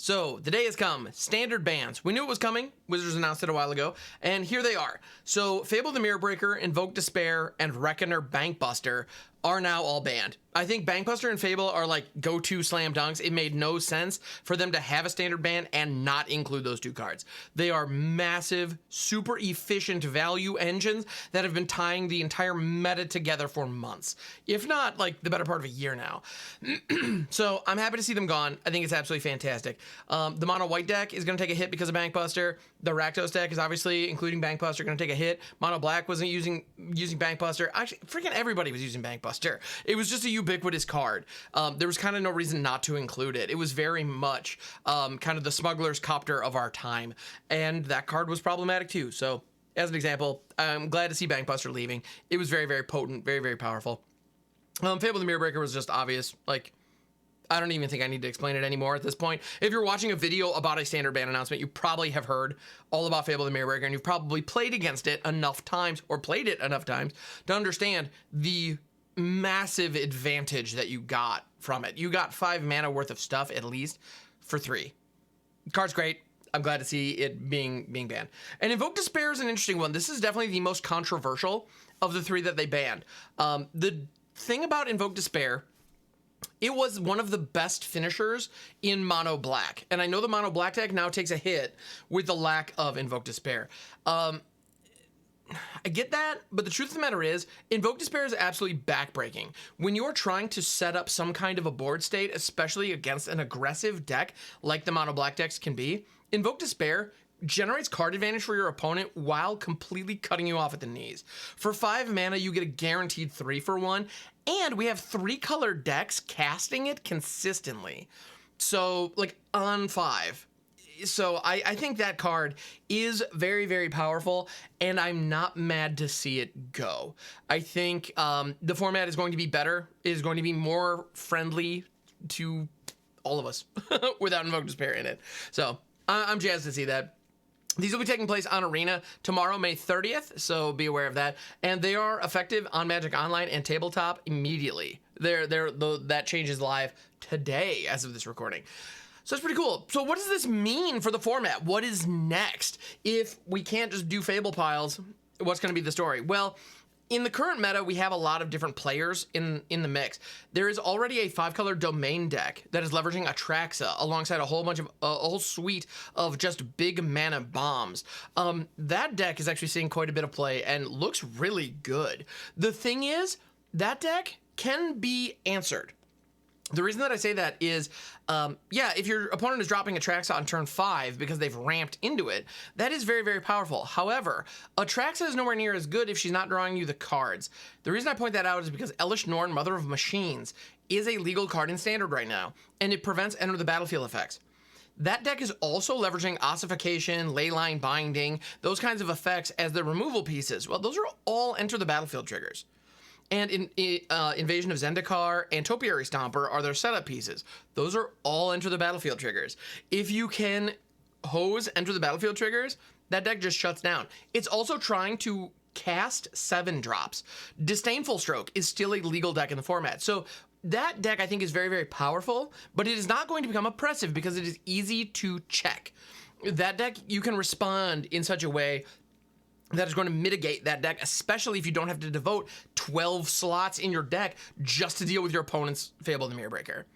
So the day has come. Standard bans. We knew it was coming. Wizards announced it a while ago, and here they are. So Fable the Mirror Breaker, Invoke Despair, and Reckoner Bankbuster are now all banned. I think Bankbuster and Fable are like go-to slam dunks. It made no sense for them to have a standard ban and not include those two cards. They are massive, super efficient value engines that have been tying the entire meta together for months, if not like the better part of a year now. So I'm happy to see them gone. I think it's absolutely fantastic. The mono white deck is going to take a hit because of Bankbuster. The Rakdos deck is obviously, including Bankbuster, going to take a hit. Mono black wasn't using Bankbuster. Actually, freaking everybody was using Bankbuster. It was just a ubiquitous card. There was kind of no reason not to include it. It was very much kind of the smuggler's copter of our time. And that card was problematic too. So as an example, I'm glad to see Bankbuster leaving. It was very, very potent, very, very powerful. Fable the Mirror Breaker was just obvious. Like, I don't even think I need to explain it anymore at this point. If you're watching a video about a standard ban announcement, you probably have heard all about Fable the Mirror Breaker, and you've probably played against it enough times, or played it enough times, to understand the massive advantage that you got from it. You got 5 mana worth of stuff, at least, for 3. The card's great. I'm glad to see it being banned. And Invoke Despair is an interesting one. This is definitely the most controversial of the 3 that they banned. The thing about Invoke Despair, it was one of the best finishers in mono black. And I know the mono black deck now takes a hit with the lack of Invoke Despair. I get that, but the truth of the matter is, Invoke Despair is absolutely backbreaking. When you're trying to set up some kind of a board state, especially against an aggressive deck like the mono black decks can be, Invoke Despair generates card advantage for your opponent while completely cutting you off at the knees. For 5 mana, you get a guaranteed 3-for-1, and we have 3-color decks casting it consistently. So, like, on 5. So I think that card is very, very powerful, and I'm not mad to see it go. I think the format is going to be better, is going to be more friendly to all of us without Invoke Despair in it. So I'm jazzed to see that. These will be taking place on Arena tomorrow, May 30th, so be aware of that. And they are effective on Magic Online and Tabletop immediately. That changes live today as of this recording. So it's pretty cool. So what does this mean for the format? What is next? If we can't just do Fable piles, what's going to be the story? Well, in the current meta, we have a lot of different players in the mix. There is already a 5-color domain deck that is leveraging Atraxa alongside a whole suite of just big mana bombs. That deck is actually seeing quite a bit of play and looks really good. The thing is, that deck can be answered. The reason that I say that is, yeah, if your opponent is dropping Atraxa on turn 5 because they've ramped into it, that is very, very powerful. However, Atraxa is nowhere near as good if she's not drawing you the cards. The reason I point that out is because Elish Norn, Mother of Machines, is a legal card in Standard right now, and it prevents enter the battlefield effects. That deck is also leveraging Ossification, Leyline Binding, those kinds of effects as the removal pieces. Well, those are all enter the battlefield triggers. And Invasion of Zendikar and Topiary Stomper are their setup pieces. Those are all enter the battlefield triggers. If you can hose enter the battlefield triggers, that deck just shuts down. It's also trying to cast 7 drops. Disdainful Stroke is still a legal deck in the format. So that deck I think is very, very powerful, but it is not going to become oppressive because it is easy to check. That deck, you can respond in such a way that is going to mitigate that deck, especially if you don't have to devote 12 slots in your deck just to deal with your opponent's Fable the Mirror Breaker.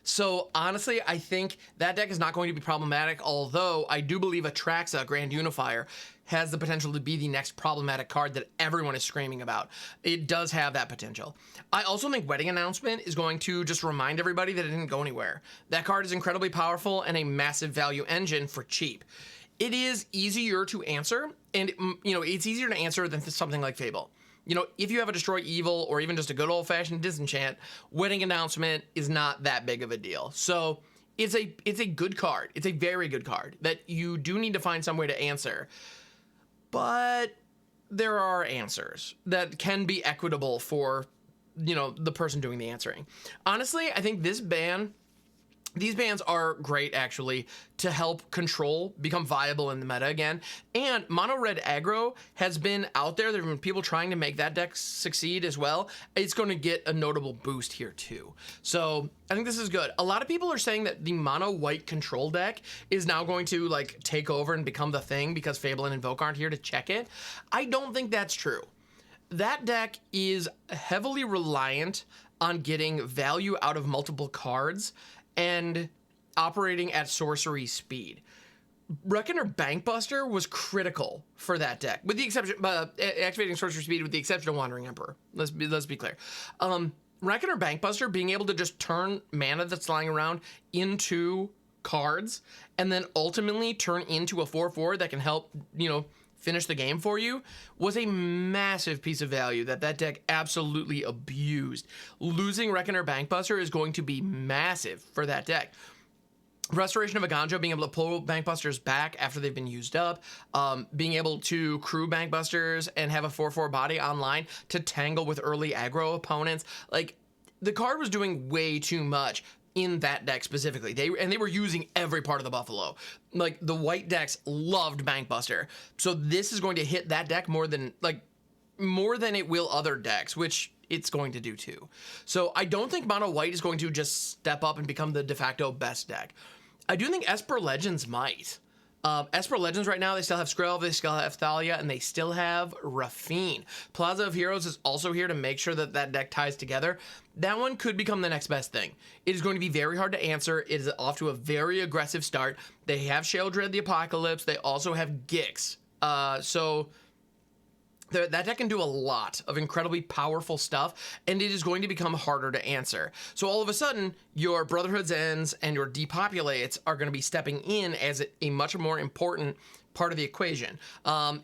So honestly, I think that deck is not going to be problematic, although I do believe Atraxa, Grand Unifier, has the potential to be the next problematic card that everyone is screaming about. It does have that potential. I also think Wedding Announcement is going to just remind everybody that it didn't go anywhere. That card is incredibly powerful and a massive value engine for cheap. It is easier to answer, and it's easier to answer than something like Fable. If you have a Destroy Evil or even just a good old-fashioned Disenchant, Wedding Announcement is not that big of a deal. So it's a good card. It's a very good card that you do need to find some way to answer. But there are answers that can be equitable for, the person doing the answering. Honestly, I think this ban These bans are great, actually, to help control become viable in the meta again. And mono red aggro has been out there. There have been people trying to make that deck succeed as well. It's going to get a notable boost here too. So I think this is good. A lot of people are saying that the mono white control deck is now going to like take over and become the thing because Fable and Invoke aren't here to check it. I don't think that's true. That deck is heavily reliant on getting value out of multiple cards and operating at sorcery speed. Reckoner Bankbuster was critical for that deck, with the exception, activating sorcery speed with the exception of Wandering Emperor. Let's be clear. Reckoner Bankbuster being able to just turn mana that's lying around into cards and then ultimately turn into a 4/4 that can help, you know, finish the game for you was a massive piece of value that deck absolutely abused. Losing Reckoner Bankbuster is going to be massive for that deck. Restoration of Aganjo, being able to pull Bankbusters back after they've been used up, being able to crew Bankbusters and have a 4/4 body online to tangle with early aggro opponents. Like, the card was doing way too much in that deck specifically. They were using every part of the Buffalo. Like, the white decks loved Bankbuster. So this is going to hit that deck more than it will other decks, which it's going to do too. So I don't think mono white is going to just step up and become the de facto best deck. I do think Esper Legends might. Esper Legends right now, they still have Skrill, they still have Thalia, and they still have Rafine. Plaza of Heroes is also here to make sure that that deck ties together. That one could become the next best thing. It is going to be very hard to answer. It is off to a very aggressive start. They have Sheldred the Apocalypse. They also have Gix. So that deck can do a lot of incredibly powerful stuff, and it is going to become harder to answer. So all of a sudden, your Brotherhood's Ends and your Depopulates are going to be stepping in as a much more important part of the equation.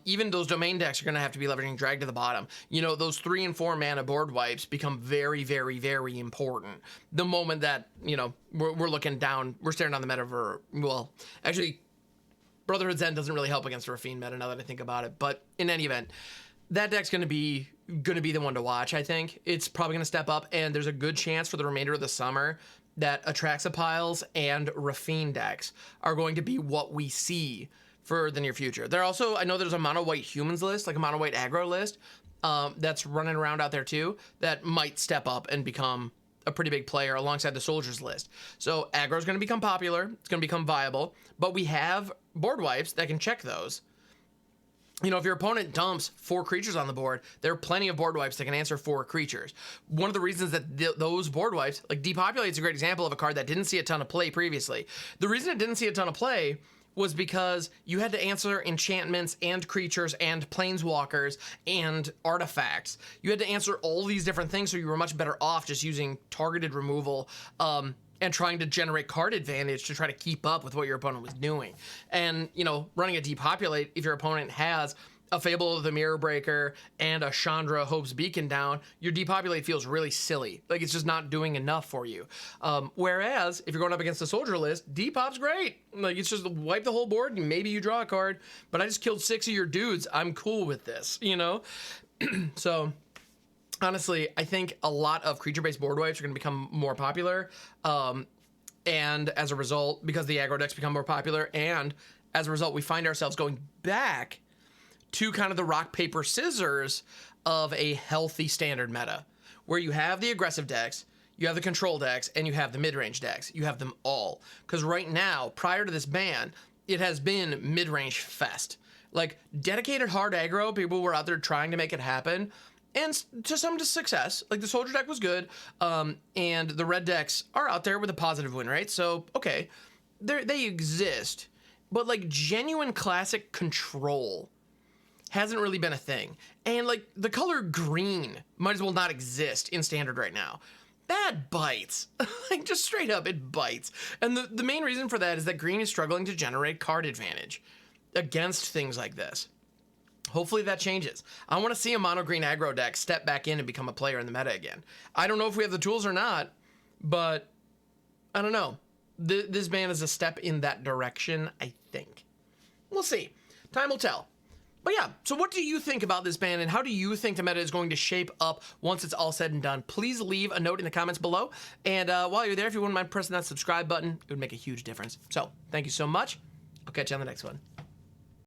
Even those domain decks are going to have to be leveraging Drag to the bottom. You know, those 3 and 4 mana board wipes become very, very, very important. The moment that, you know, we're looking down, we're staring down the meta for, well, actually, Brotherhood's End doesn't really help against the Rafine meta now that I think about it, but in any event, that deck's going to be the one to watch, I think. It's probably going to step up, and there's a good chance for the remainder of the summer that Atraxa piles and Rafine decks are going to be what we see for the near future. There also, I know there's a mono white humans list, like a mono white aggro list, that's running around out there too, that might step up and become a pretty big player alongside the soldiers list. So aggro is going to become popular, it's going to become viable, but we have board wipes that can check those. You know, if your opponent dumps 4 creatures on the board, there are plenty of board wipes that can answer 4 creatures. One of the reasons that those board wipes, like Depopulate is a great example of a card that didn't see a ton of play previously. The reason it didn't see a ton of play was because you had to answer enchantments and creatures and planeswalkers and artifacts. You had to answer all these different things, so you were much better off just using targeted removal, and trying to generate card advantage to try to keep up with what your opponent was doing. And, you know, running a Depopulate, if your opponent has a Fable of the Mirror Breaker and a Chandra Hope's Beacon down, your Depopulate feels really silly. Like, it's just not doing enough for you. Whereas, if you're going up against a soldier list, Depop's great. Like, it's just wipe the whole board, and maybe you draw a card, but I just killed 6 of your dudes. I'm cool with this, you know? So honestly, I think a lot of creature-based board wipes are going to become more popular, and as a result, because the aggro decks become more popular, and as a result, we find ourselves going back to kind of the rock, paper, scissors of a healthy standard meta, where you have the aggressive decks, you have the control decks, and you have the mid-range decks. You have them all. Because right now, prior to this ban, it has been mid-range fest. Like, dedicated hard aggro, people were out there trying to make it happen, and to some success. Like, the soldier deck was good, and the red decks are out there with a positive win rate, so okay, they exist. But like, genuine classic control hasn't really been a thing. And like, the color green might as well not exist in standard right now. That bites. Like, just straight up, it bites. And the main reason for that is that green is struggling to generate card advantage against things like this. Hopefully that changes. I want to see a mono green aggro deck step back in and become a player in the meta again. I don't know if we have the tools or not, but I don't know. This ban is a step in that direction, I think. We'll see. Time will tell. But yeah, so what do you think about this ban, and how do you think the meta is going to shape up once it's all said and done? Please leave a note in the comments below. And while you're there, if you wouldn't mind pressing that subscribe button, it would make a huge difference. So thank you so much. I'll catch you on the next one.